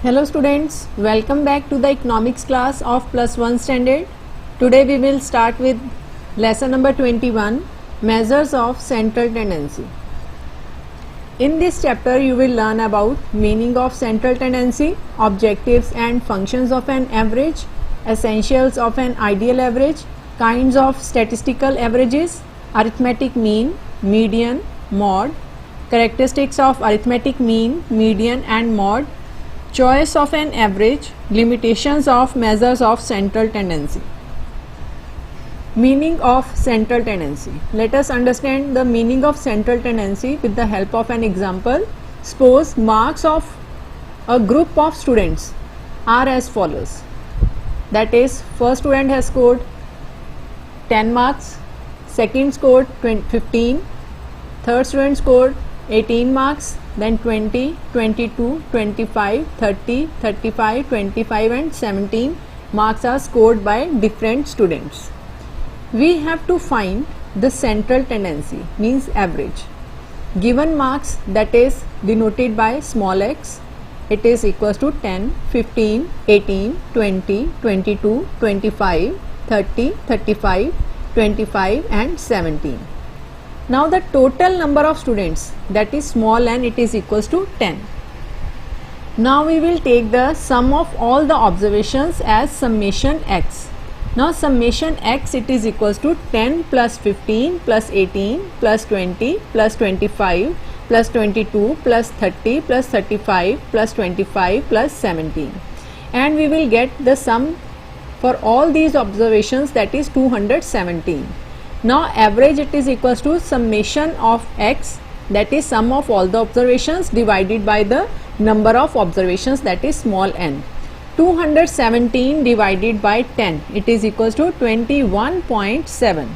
Hello students, welcome back to the economics class of +1 standard. Today we will start with lesson number 21, measures of central tendency. In this chapter you will learn about meaning of central tendency, objectives and functions of an average, essentials of an ideal average, kinds of statistical averages, arithmetic mean, median, mode, characteristics of arithmetic mean, median and mode, choice of an average, limitations of measures of central tendency. Meaning of central tendency. Let us understand the meaning of central tendency with the help of an example. Suppose marks of a group of students are as follows. That is, first student has scored 10 marks, second scored 15, third student scored 18 marks, then 20, 22, 25, 30, 35, 25 and 17 marks are scored by different students. We have to find the central tendency, means average. Given marks, that is denoted by small x, it is equals to 10, 15, 18, 20, 22, 25, 30, 35, 25 and 17. Now the total number of students, that is small n, it is equals to 10. Now we will take the sum of all the observations as summation x. Now summation x, it is equals to 10 plus 15 plus 18 plus 20 plus 25 plus 22 plus 30 plus 35 plus 25 plus 17. And we will get the sum for all these observations, that is 217. Now average, it is equals to summation of x, that is sum of all the observations divided by the number of observations, that is small n. 217 divided by 10, it is equals to 21.7.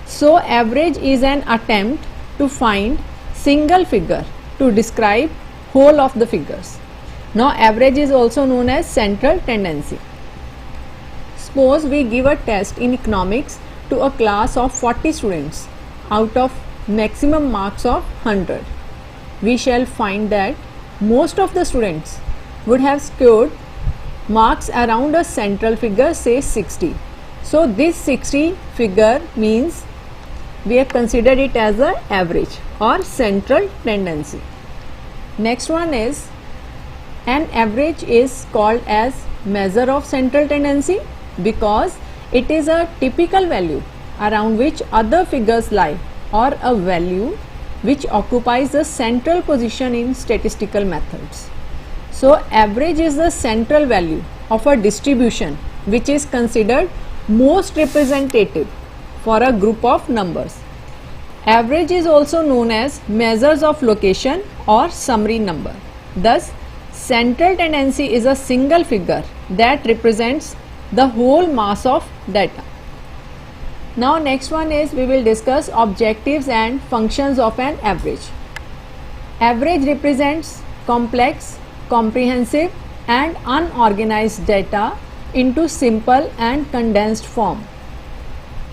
So average is an attempt to find single figure to describe whole of the figures. Now average is also known as central tendency. Suppose we give a test in economics to a class of 40 students out of maximum marks of 100. We shall find that most of the students would have scored marks around a central figure, say 60. So this 60 figure means we have considered it as an average or central tendency. Next one is, an average is called as measure of central tendency because it is a typical value around which other figures lie, or a value which occupies the central position in statistical methods. So average is the central value of a distribution which is considered most representative for a group of numbers. Average is also known as measures of location or summary number. Thus, central tendency is a single figure that represents the whole mass of data. Now next one is, we will discuss objectives and functions of an average. Average represents complex, comprehensive and unorganized data into simple and condensed form.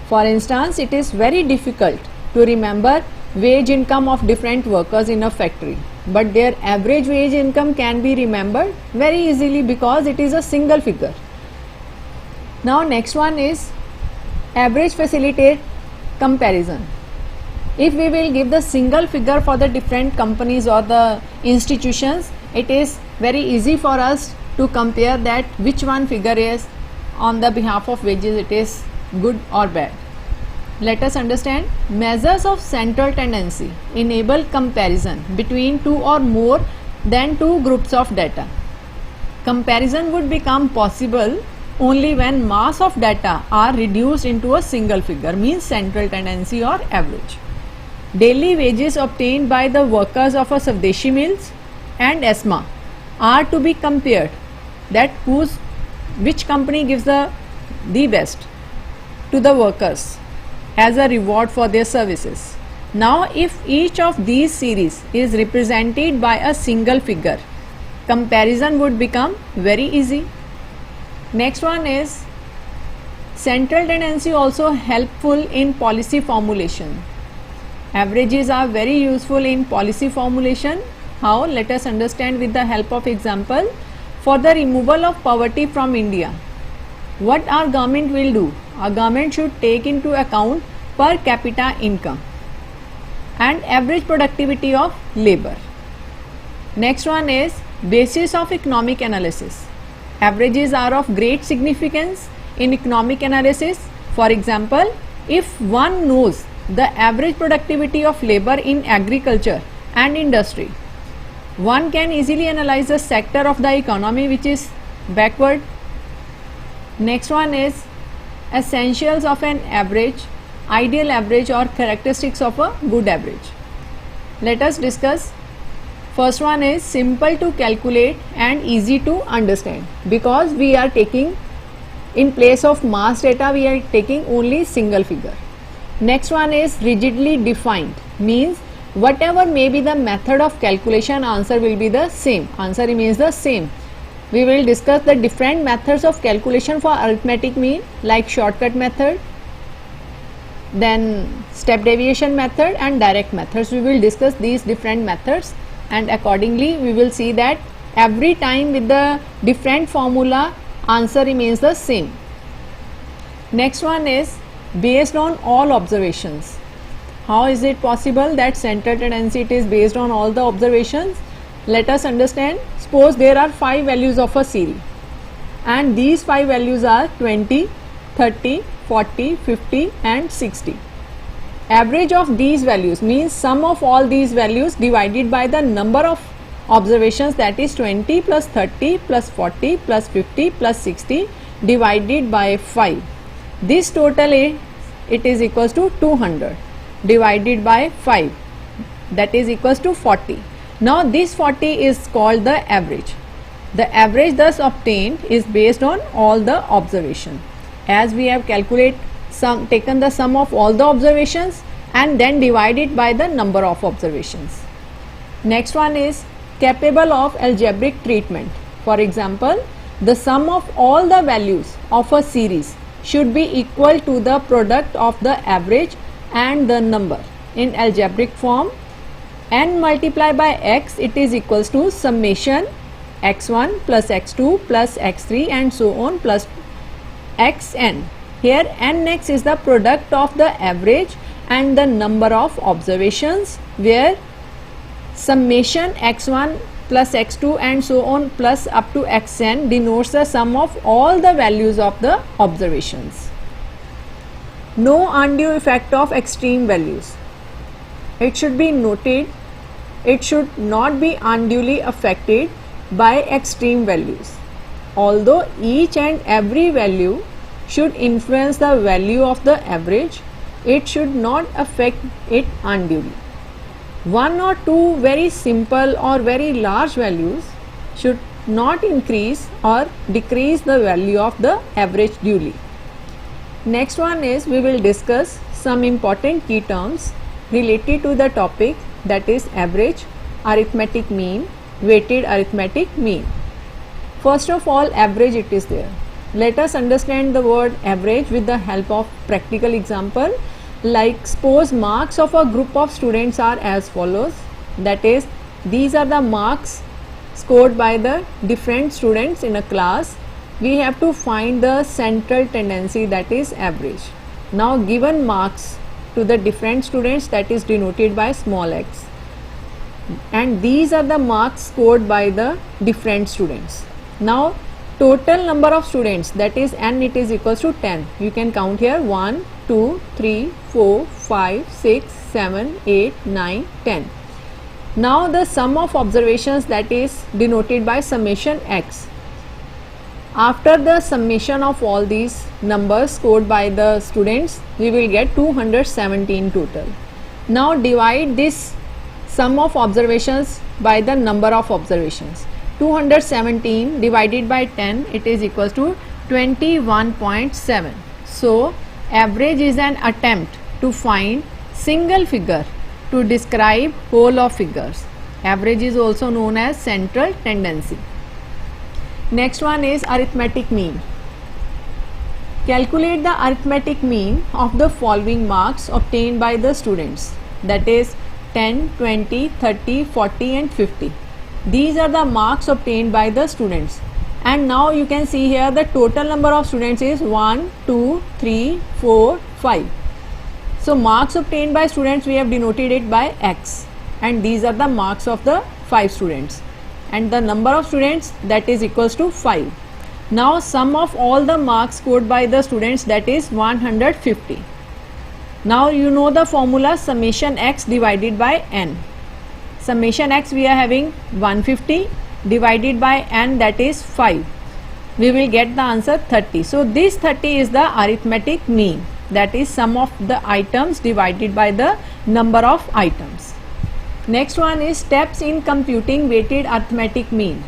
For instance, it is very difficult to remember wage income of different workers in a factory, but their average wage income can be remembered very easily because it is a single figure. Now next one is, average facilitate comparison. If we will give the single figure for the different companies or the institutions, it is very easy for us to compare that which one figure is on the behalf of wages, it is good or bad. Let us understand, measures of central tendency enable comparison between two or more than two groups of data. Comparison would become possible only when mass of data are reduced into a single figure, means central tendency or average. Daily wages obtained by the workers of a Swadeshi mills and ESMA are to be compared, that which company gives the best to the workers as a reward for their services. Now if each of these series is represented by a single figure, comparison would become very easy. Next one is, central tendency also helpful in policy formulation. Averages are very useful in policy formulation. How? Let us understand with the help of example. for the removal of poverty from India, what our government will do? Our government should take into account per capita income and average productivity of labor. Next one is basis of economic analysis. Averages are of great significance in economic analysis. For example, if one knows the average productivity of labor in agriculture and industry, one can easily analyze the sector of the economy which is backward. Next one is essentials of an average, ideal average or characteristics of a good average. Let us discuss. First one is simple to calculate and easy to understand, because we are taking, in place of mass data, we are taking only single figure. Next one is rigidly defined, means whatever may be the method of calculation, answer will be the same. Answer remains the same. We will discuss the different methods of calculation for arithmetic mean, like shortcut method, then step deviation method and direct methods. We will discuss these different methods, and accordingly we will see that every time with the different formula, answer remains the same. Next one is based on all observations. How is it possible that central tendency it is based on all the observations? Let us understand. Suppose there are 5 values of a series, and these 5 values are 20, 30, 40, 50 and 60. Average of these values means sum of all these values divided by the number of observations, that is 20 plus 30 plus 40 plus 50 plus 60 divided by 5. This total it is equals to 200 divided by 5, that is equals to 40. Now this 40 is called the average. The average thus obtained is based on all the observation, as we have taken the sum of all the observations and then divided by the number of observations. Next one is capable of algebraic treatment. For example, the sum of all the values of a series should be equal to the product of the average and the number. In algebraic form, n multiplied by x, it is equals to summation x1 plus x2 plus x3 and so on plus xn. Here nx is the product of the average and the number of observations, where summation x1 plus x2 and so on plus up to xn denotes the sum of all the values of the observations. No undue effect of extreme values. It should be noted, it should not be unduly affected by extreme values. Although each and every value should influence the value of the average, it should not affect it unduly. One or two very simple or very large values should not increase or decrease the value of the average duly. Next one is, we will discuss some important key terms related to the topic, that is average, arithmetic mean, weighted arithmetic mean. First of all, average it is there. Let us understand the word average with the help of practical example. Like suppose marks of a group of students are as follows, that is these are the marks scored by the different students in a class. We have to find the central tendency, that is average. Now given marks to the different students, that is denoted by small x, and these are the marks scored by the different students. Now total number of students, that is n, it is equals to 10. You can count here 1, 2, 3, 4, 5, 6, 7, 8, 9, 10. Now the sum of observations, that is denoted by summation x. After the summation of all these numbers scored by the students, we will get 217 total. Now divide this sum of observations by the number of observations. 217 divided by 10, it is equals to 21.7. So average is an attempt to find single figure to describe whole of figures. Average is also known as central tendency. Next one is arithmetic mean. Calculate the arithmetic mean of the following marks obtained by the students, that is 10, 20, 30, 40 and 50. These are the marks obtained by the students. and now you can see here the total number of students is 1, 2, 3, 4, 5. So marks obtained by students, we have denoted it by X, and these are the marks of the 5 students, and the number of students, that is equals to 5. Now sum of all the marks scored by the students, that is 150. Now you know the formula summation X divided by N. Summation X, we are having 150 divided by N, that is 5. We will get the answer 30. So this 30 is the arithmetic mean, that is sum of the items divided by the number of items. Next one is steps in computing weighted arithmetic mean.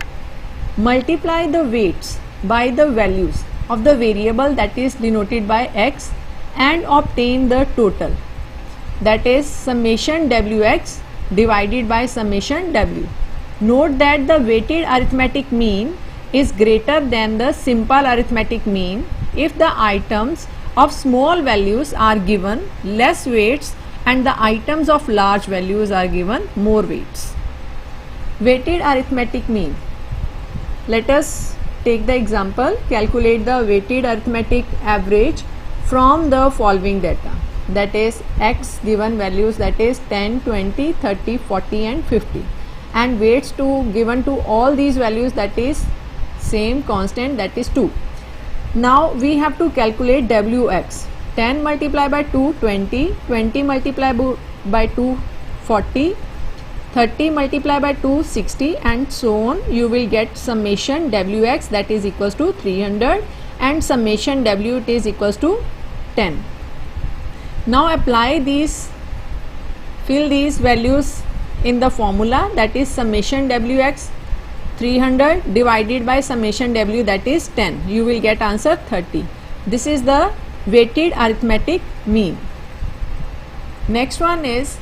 Multiply the weights by the values of the variable, that is denoted by X, and obtain the total, that is summation Wx divided by summation W. Note that the weighted arithmetic mean is greater than the simple arithmetic mean if the items of small values are given less weights and the items of large values are given more weights. Weighted arithmetic mean. Let us take the example. Calculate the weighted arithmetic average from the following data, that is X given values, that is 10, 20, 30, 40 and 50, and weights given to all these values, that is same constant, that is 2. Now we have to calculate Wx. 10 multiplied by 2, 20, 20 multiplied by 2, 40, 30 multiplied by 2, 60 and so on. You will get summation Wx, that is equals to 300, and summation W, it is equals to 10. Now apply these, fill these values in the formula, that is summation Wx 300 divided by summation W, that is 10. You will get answer 30. This is the weighted arithmetic mean. Next one is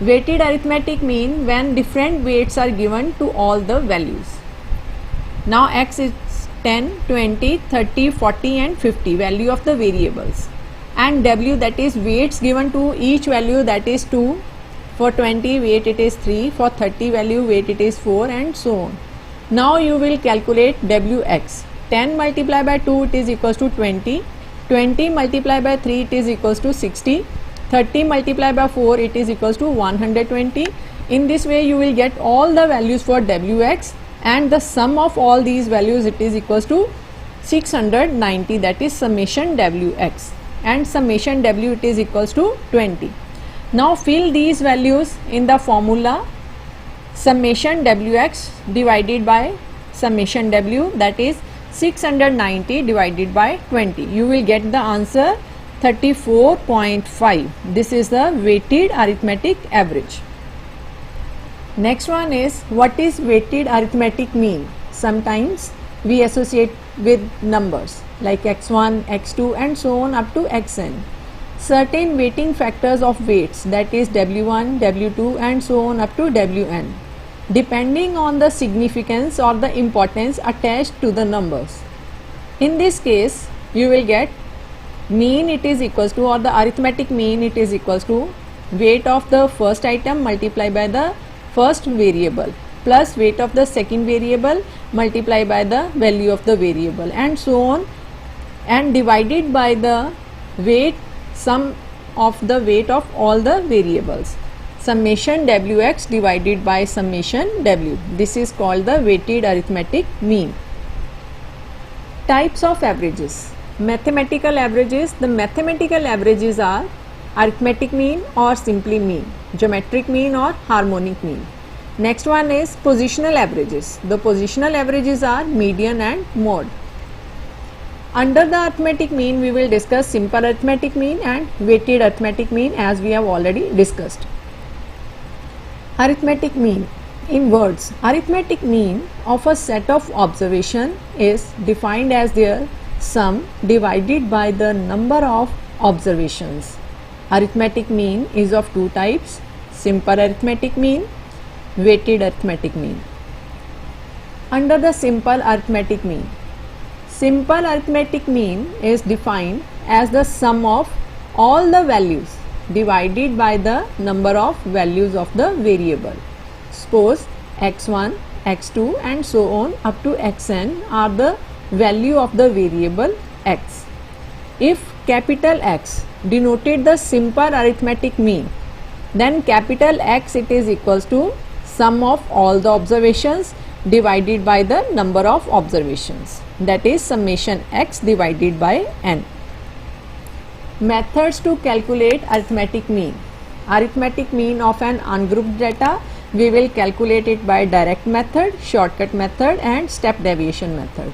weighted arithmetic mean when different weights are given to all the values. Now X is 10, 20, 30, 40 and 50, value of the variables, and W, that is weights given to each value, that is 2. For 20 weight it is 3, for 30 value weight it is 4 and so on. Now you will calculate Wx. 10 multiplied by 2 it is equals to 20, 20 multiplied by 3 it is equals to 60, 30 multiplied by 4 it is equals to 120. In this way you will get all the values for Wx, and the sum of all these values, it is equals to 690, that is summation Wx, and summation W, it is equals to 20. Now fill these values in the formula summation Wx divided by summation W, that is 690 divided by 20. You will get the answer 34.5. This is the weighted arithmetic average. Next one is, what is weighted arithmetic mean? Sometimes we associate with numbers like x1, x2 and so on up to xn. Certain weighting factors of weights, that is W1, W2 and so on up to Wn, depending on the significance or the importance attached to the numbers. In this case you will get mean, it is equals to, or the arithmetic mean, it is equals to weight of the first item multiplied by the first variable plus weight of the second variable multiplied by the value of the variable and so on, and divided by the weight, sum of the weight of all the variables, summation Wx divided by summation W. This is called the weighted arithmetic mean. Types of averages. Mathematical averages. The mathematical averages are arithmetic mean or simply mean, geometric mean or harmonic mean. Next one is positional averages. The positional averages are median and mode. Under the arithmetic mean we will discuss simple arithmetic mean and weighted arithmetic mean, as we have already discussed. Arithmetic mean. In words, arithmetic mean of a set of observation is defined as their sum divided by the number of observations. Arithmetic mean is of two types: simple arithmetic mean, weighted arithmetic mean. Under the simple arithmetic mean, simple arithmetic mean is defined as the sum of all the values divided by the number of values of the variable. Suppose x1, x2 and so on up to xn are the value of the variable x. If capital X denoted the simple arithmetic mean, then capital X it is equals to sum of all the observations divided by the number of observations, that is summation x divided by n. Methods to calculate arithmetic mean. Arithmetic mean of an ungrouped data, we will calculate it by direct method, shortcut method and step deviation method.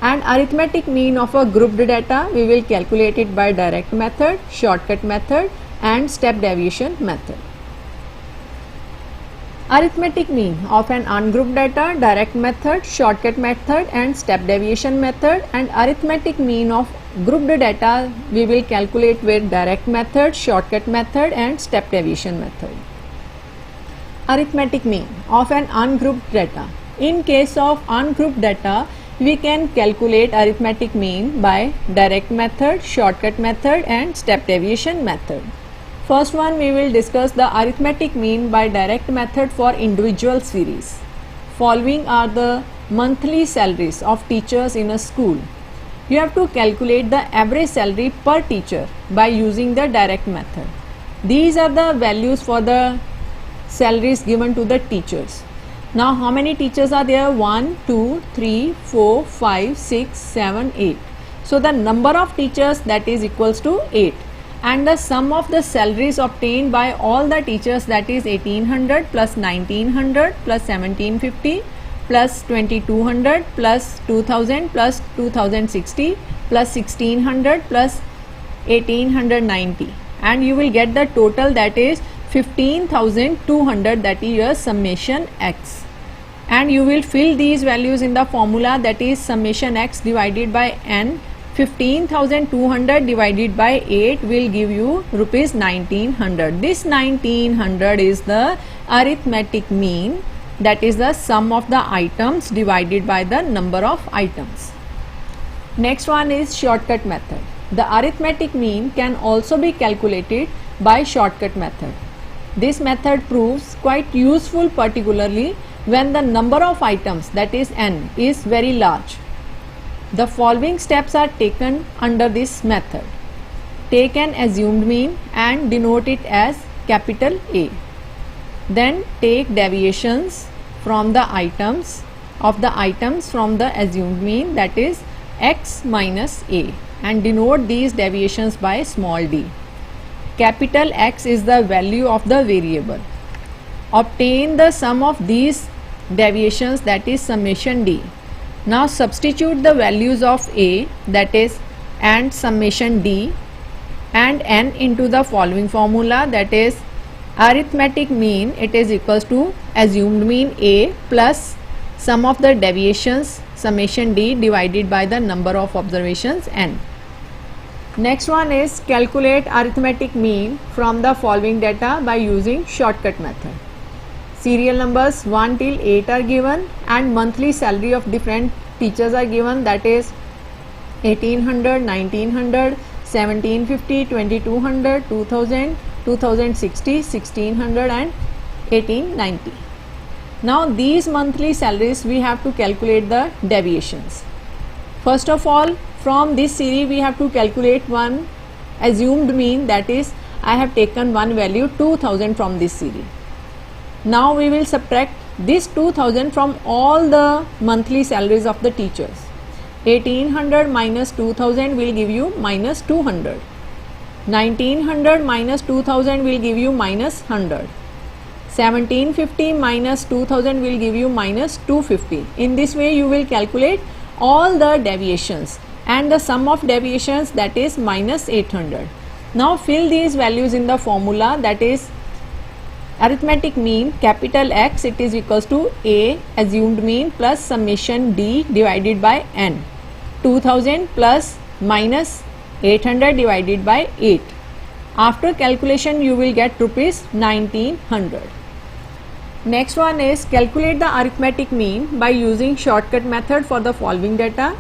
And arithmetic mean of a grouped data, we will calculate it by direct method, shortcut method and step deviation method. Arithmetic mean of an ungrouped data, direct method, shortcut method and step deviation method, and arithmetic mean of grouped data we will calculate with direct method, shortcut method and step deviation method. Arithmetic mean of an ungrouped data. In case of ungrouped data, we can calculate arithmetic mean by direct method, shortcut method and step deviation method. First one, we will discuss the arithmetic mean by direct method for individual series. Following are the monthly salaries of teachers in a school. You have to calculate the average salary per teacher by using the direct method. These are the values for the salaries given to the teachers. Now how many teachers are there? 1, 2, 3, 4, 5, 6, 7, 8. So the number of teachers, that is equals to 8. And the sum of the salaries obtained by all the teachers, that is 1800 plus 1900 plus 1750 plus 2200 plus 2000 plus 2060 plus 1600 plus 1890, and you will get the total, that is 15,200, that is your summation x. And you will fill these values in the formula, that is summation x divided by n. 15,200 divided by 8 will give you rupees 1900. This 1900 is the arithmetic mean, that is the sum of the items divided by the number of items. Next one is shortcut method. The arithmetic mean can also be calculated by shortcut method. This method proves quite useful, particularly when the number of items, that is n, is very large. The following steps are taken under this method. Take an assumed mean and denote it as capital A. Then take deviations from the items from the assumed mean, that is x minus A, and denote these deviations by small d. Capital X is the value of the variable. Obtain the sum of these deviations, that is summation d. Now substitute the values of A, that is, and summation d and n into the following formula, that is arithmetic mean, it is equals to assumed mean A plus sum of the deviations summation d divided by the number of observations n. Next one is calculate arithmetic mean from the following data by using shortcut method. Serial numbers 1 till 8 are given and monthly salary of different teachers are given, that is 1800, 1900, 1750, 2200, 2000, 2060, 1600 and 1890. Now these monthly salaries we have to calculate the deviations. First of all, from this series we have to calculate one assumed mean, that is I have taken one value 2000 from this series. Now we will subtract this 2000 from all the monthly salaries of the teachers. 1800 minus 2000 will give you minus 200. 1900 minus 2000 will give you minus 100. 1750 minus 2000 will give you minus 250. In this way you will calculate all the deviations, and the sum of deviations, that is minus 800. Now fill these values in the formula, that is arithmetic mean capital X, it is equals to A assumed mean plus summation d divided by n. 2000 plus minus 800 divided by 8. After calculation you will get rupees 1900. Next one is calculate the arithmetic mean by using shortcut method for the following data.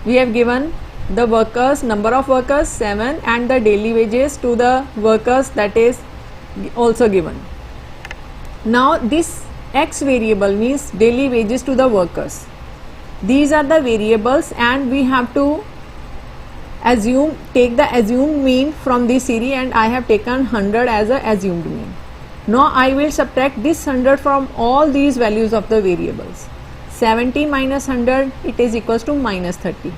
We have given the workers, number of workers 7 and the daily wages to the workers, that is also given. Now this X variable means daily wages to the workers. These are the variables and we have to take the assumed mean from this series, and I have taken 100 as a assumed mean. Now I will subtract this 100 from all these values of the variables. 70 minus 100, it is equals to minus 30.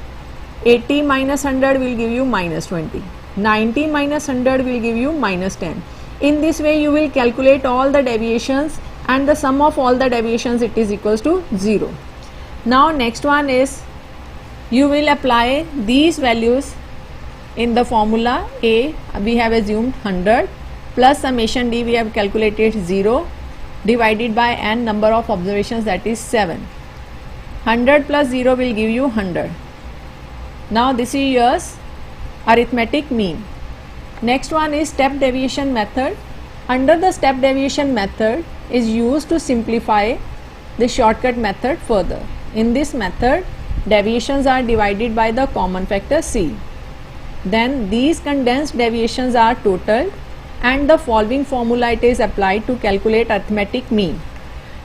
80 minus 100 will give you minus 20. 90 minus 100 will give you minus 10. In this way you will calculate all the deviations, and the sum of all the deviations, it is equals to 0. Now next one is, you will apply these values in the formula. A we have assumed 100 plus summation D we have calculated 0 divided by n number of observations, that is 7. 100 plus 0 will give you 100. Now this is yours arithmetic mean. Next one is step deviation method. Under the step deviation method is used to simplify the shortcut method further. In this method, deviations are divided by the common factor C. Then these condensed deviations are totaled, and the following formula it is applied to calculate arithmetic mean.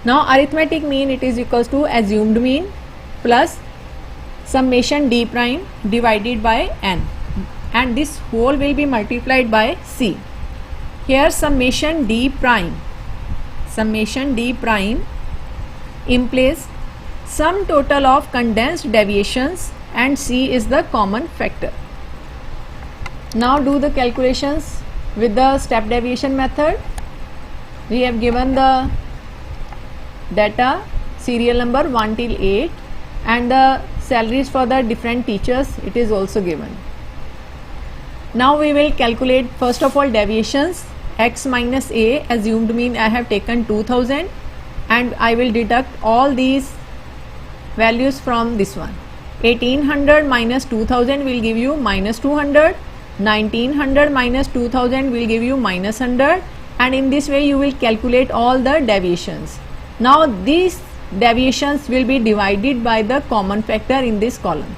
Now arithmetic mean, it is equals to assumed mean plus summation D prime divided by n, and this whole will be multiplied by C. Here summation D prime implies sum total of condensed deviations, and C is the common factor. Now do the calculations with the step deviation method. We have given the data, serial number 1 till 8, and the salaries for the different teachers, it is also given. Now we will calculate first of all deviations. X minus A, assumed mean I have taken 2000, and I will deduct all these values from this one. 1800 minus 2000 will give you minus 200. 1900 minus 2000 will give you minus 100, and in this way you will calculate all the deviations. Now these deviations will be divided by the common factor in this column.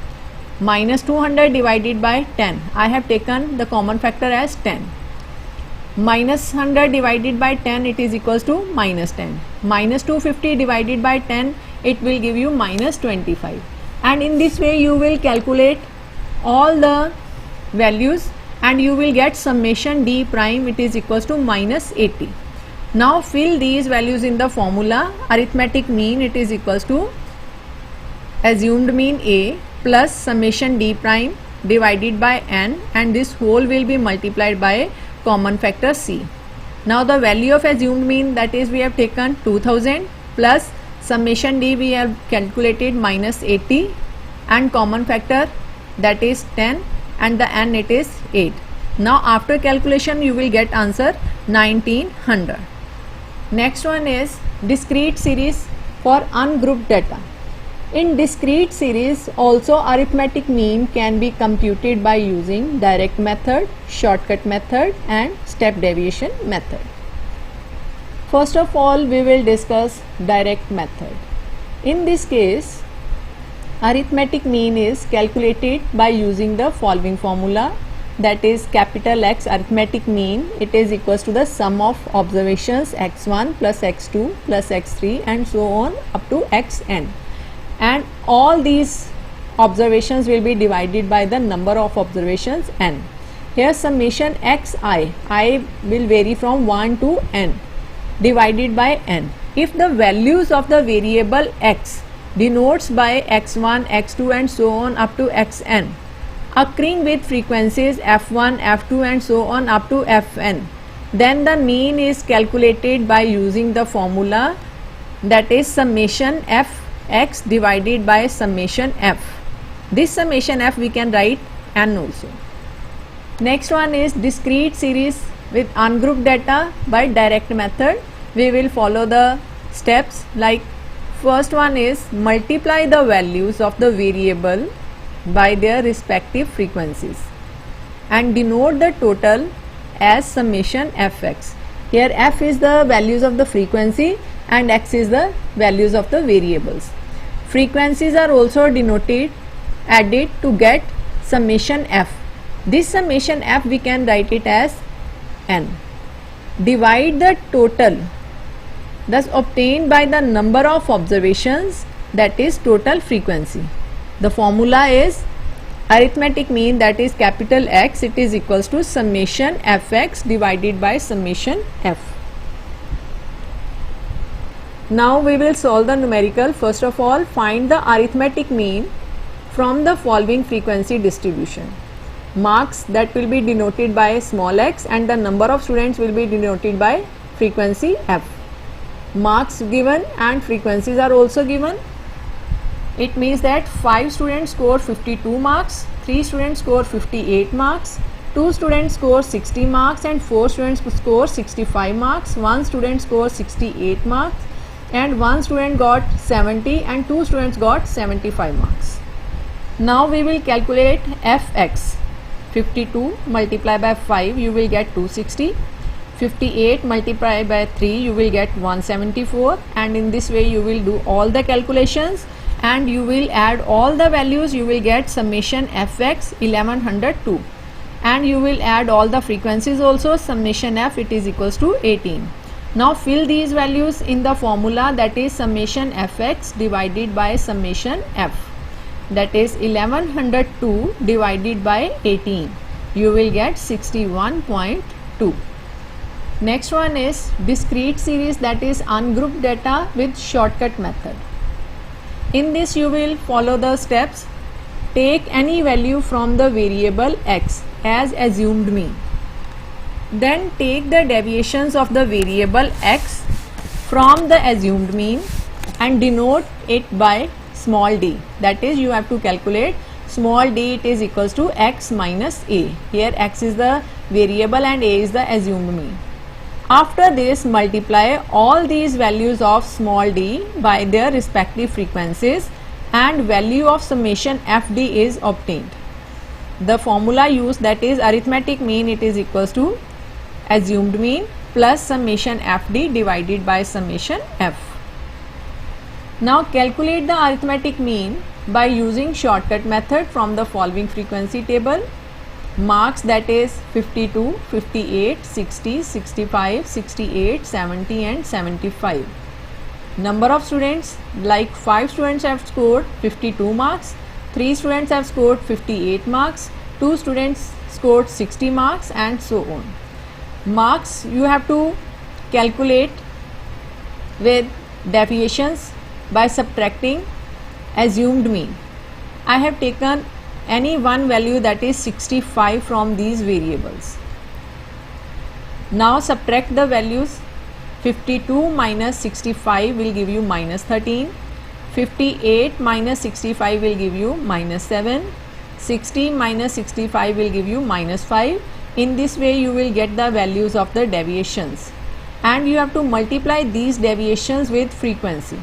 Minus 200 divided by 10, I have taken the common factor as 10. Minus 100 divided by 10, it is equals to minus 10. Minus 250 divided by 10, it will give you minus 25. And in this way you will calculate all the values, and you will get summation D prime, it is equals to minus 80. Now fill these values in the formula. Arithmetic mean, it is equals to assumed mean A plus summation D prime divided by n, and this whole will be multiplied by common factor C. Now the value of assumed mean, that is we have taken 2000 plus summation D we have calculated minus 80, and common factor, that is 10, and the n, it is 8. Now after calculation you will get answer 1900. Next one is discrete series for ungrouped data. In discrete series also arithmetic mean can be computed by using direct method, shortcut method, and step deviation method. First of all we will discuss direct method. In this case, arithmetic mean is calculated by using the following formula, that is capital X arithmetic mean, it is equals to the sum of observations x1 plus x2 plus x3 and so on up to xn, and all these observations will be divided by the number of observations n. Here summation xi, I will vary from 1 to n, divided by n. If the values of the variable x denotes by x1, x2 and so on up to xn, occurring with frequencies f1, f2 and so on up to fn, then the mean is calculated by using the formula, that is summation fx divided by summation f. This summation f we can write n also. Next one is discrete series with ungrouped data by direct method. We will follow the steps like, first one is multiply the values of the variable by their respective frequencies and denote the total as summation fx. Here f is the values of the frequency and x is the values of the variables. Frequencies are also added to get summation f. This summation f we can write it as n. Divide the total thus obtained by the number of observations, that is total frequency. The formula is arithmetic mean, that is capital X, it is equals to summation fx divided by summation f. Now we will solve the numerical. First of all, find the arithmetic mean from the following frequency distribution. Marks, that will be denoted by small x, and the number of students will be denoted by frequency f. Marks given and frequencies are also given. It means that 5 students score 52 marks, 3 students score 58 marks, 2 students score 60 marks, and 4 students score 65 marks, 1 student scores 68 marks, and 1 student got 70 and 2 students got 75 marks. Now we will calculate fx. 52 multiplied by 5 you will get 260, 58 multiplied by 3 you will get 174, and in this way you will do all the calculations and you will add all the values. You will get summation fx 1102, and you will add all the frequencies also. Summation f, it is equals to 18. Now fill these values in the formula, that is summation fx divided by summation f, that is 1102 divided by 18. You will get 61.2. Next one is discrete series, that is ungrouped data with shortcut method. In this you will follow the steps. Take any value from the variable x as assumed mean. Then take the deviations of the variable x from the assumed mean and denote it by small d, that is you have to calculate small d, it is equals to x minus a. Here x is the variable and a is the assumed mean. After this, multiply all these values of small d by their respective frequencies and value of summation fd is obtained. The formula used, that is arithmetic mean, it is equals to assumed mean plus summation fd divided by summation f. Now calculate the arithmetic mean by using shortcut method from the following frequency table. Marks, that is 52, 58, 60, 65, 68, 70 and 75. Number of students, like 5 students have scored 52 marks, 3 students have scored 58 marks, 2 students scored 60 marks, and so on. Marks you have to calculate with deviations by subtracting assumed mean. I have taken any one value, that is 65, from these variables. Now subtract the values. 52 minus 65 will give you minus 13, 58 minus 65 will give you minus 7, 60 minus 65 will give you minus 5. In this way you will get the values of the deviations, and you have to multiply these deviations with frequency.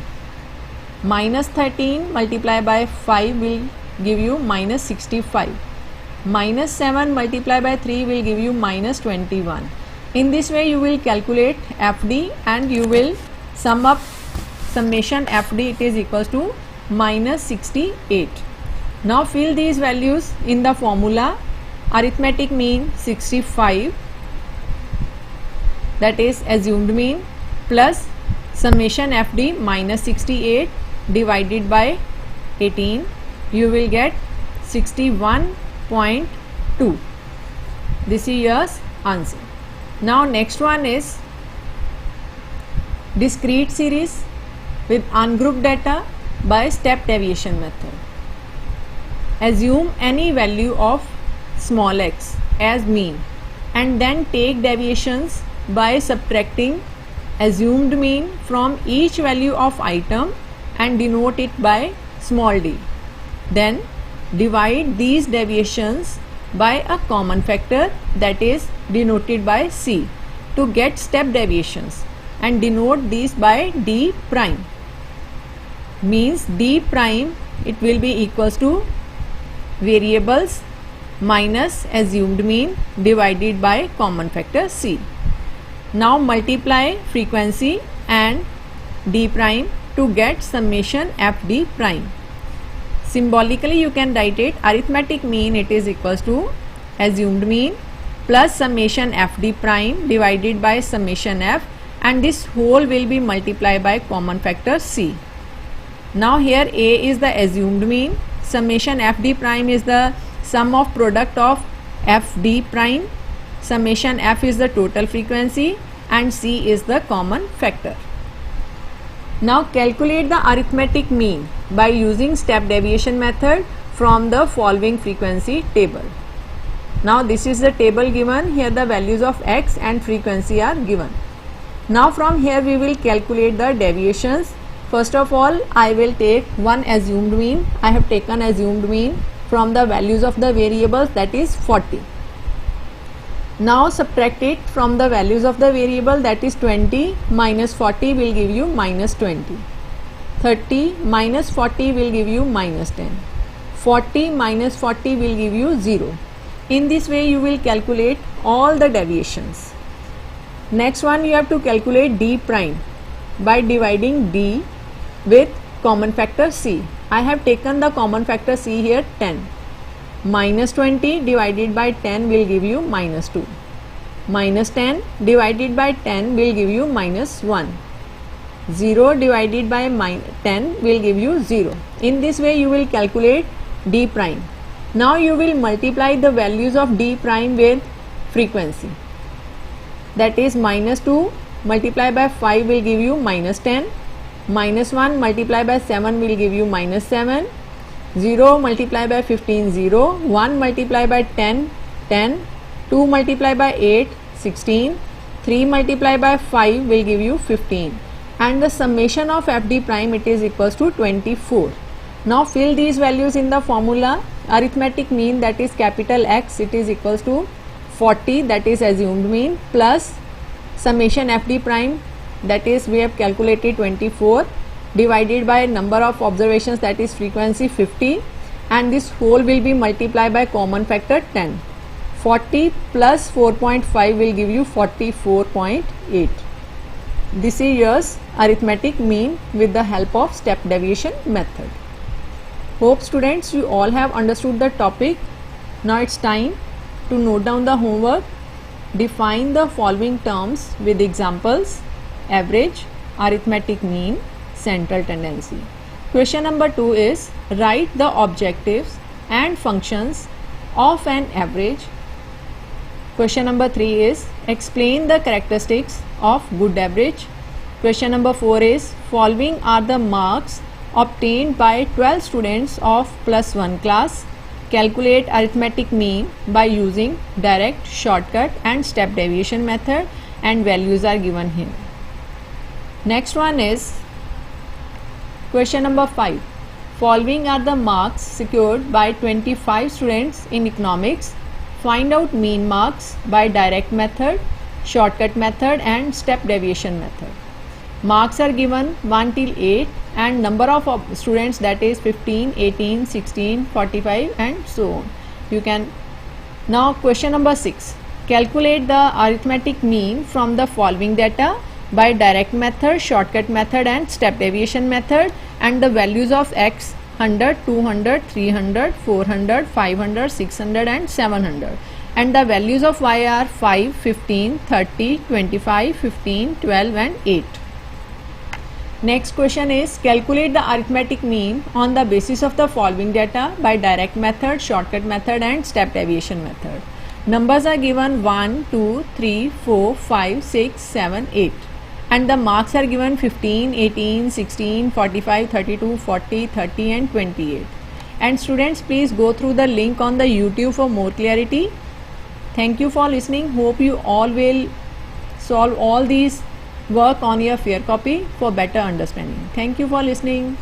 Minus 13 multiplied by 5 will give you minus 65. Minus 7 multiplied by 3 will give you minus 21. In this way you will calculate fd and you will sum up summation fd, it is equals to minus 68. Now fill these values in the formula. Arithmetic mean 65, that is assumed mean, plus summation fd minus 68 divided by 18. You will get 61.2. This is your answer. Now next one is discrete series with ungrouped data by step deviation method. Assume any value of small x as mean and then take deviations by subtracting assumed mean from each value of item and denote it by small d. Then divide these deviations by a common factor, that is denoted by c, to get step deviations, and denote these by d prime. Means d prime, it will be equals to variables minus assumed mean divided by common factor c. Now multiply frequency and d prime to get summation fd prime. Symbolically you can write it arithmetic mean, it is equals to assumed mean plus summation fd prime divided by summation f, and this whole will be multiplied by common factor c. Now here A is the assumed mean, summation fd prime is the sum of product of fd prime, summation f is the total frequency, and c is the common factor. Now calculate the arithmetic mean by using step deviation method from the following frequency table. Now this is the table given, here the values of x and frequency are given. Now from here we will calculate the deviations. First of all, I will take one assumed mean. I have taken assumed mean from the values of the variables, that is 40. Now subtract it from the values of the variable, that is 20 minus 40 will give you minus 20. 30 minus 40 will give you minus 10. 40 minus 40 will give you 0. In this way you will calculate all the deviations. Next one, you have to calculate d prime by dividing d with common factor c. I have taken the common factor c here 10. Minus 20 divided by 10 will give you minus 2. Minus 10 divided by 10 will give you minus 1. 0 divided by 10 will give you 0. In this way you will calculate d prime. Now you will multiply the values of d prime with frequency. That is minus 2 multiplied by 5 will give you minus 10. Minus 1 multiplied by 7 will give you minus 7. 0 multiplied by 15, 0. 1 multiplied by 10, 10. 2 multiplied by 8, 16. 3 multiplied by 5 will give you 15. And the summation of fd prime, it is equals to 24. Now fill these values in the formula. Arithmetic mean, that is capital X, it is equals to 40, that is assumed mean, plus summation fd prime, that is we have calculated 24, divided by number of observations, that is frequency 50, and this whole will be multiplied by common factor 10. 40 plus 4.5 will give you 44.8. This is your arithmetic mean with the help of step deviation method. Hope students you all have understood the topic. Now it's time to note down the homework. Define the following terms with examples: average, arithmetic mean, central tendency. Question number 2 is write the objectives and functions of an average. Question number 3 is explain the characteristics of good average. Question number 4 is following are the marks obtained by 12 students of +1 class. Calculate arithmetic mean by using direct, shortcut and step deviation method, and values are given here. Next one is question number 5. Following are the marks secured by 25 students in economics. Find out mean marks by direct method, shortcut method and step deviation method. Marks are given 1 till 8 and number of students, that is 15, 18, 16, 45 and so on. You can now question number 6. Calculate the arithmetic mean from the following data by direct method, shortcut method and step deviation method, and the values of x 100, 200, 300, 400, 500, 600 and 700, and the values of y are 5, 15, 30, 25, 15, 12 and 8. Next question is calculate the arithmetic mean on the basis of the following data by direct method, shortcut method and step deviation method. Numbers are given 1, 2, 3, 4, 5, 6, 7, 8. And the marks are given 15, 18, 16, 45, 32, 40, 30 and 28. And students, please go through the link on the YouTube for more clarity. Thank you for listening. Hope you all will solve all these work on your fair copy for better understanding. Thank you for listening.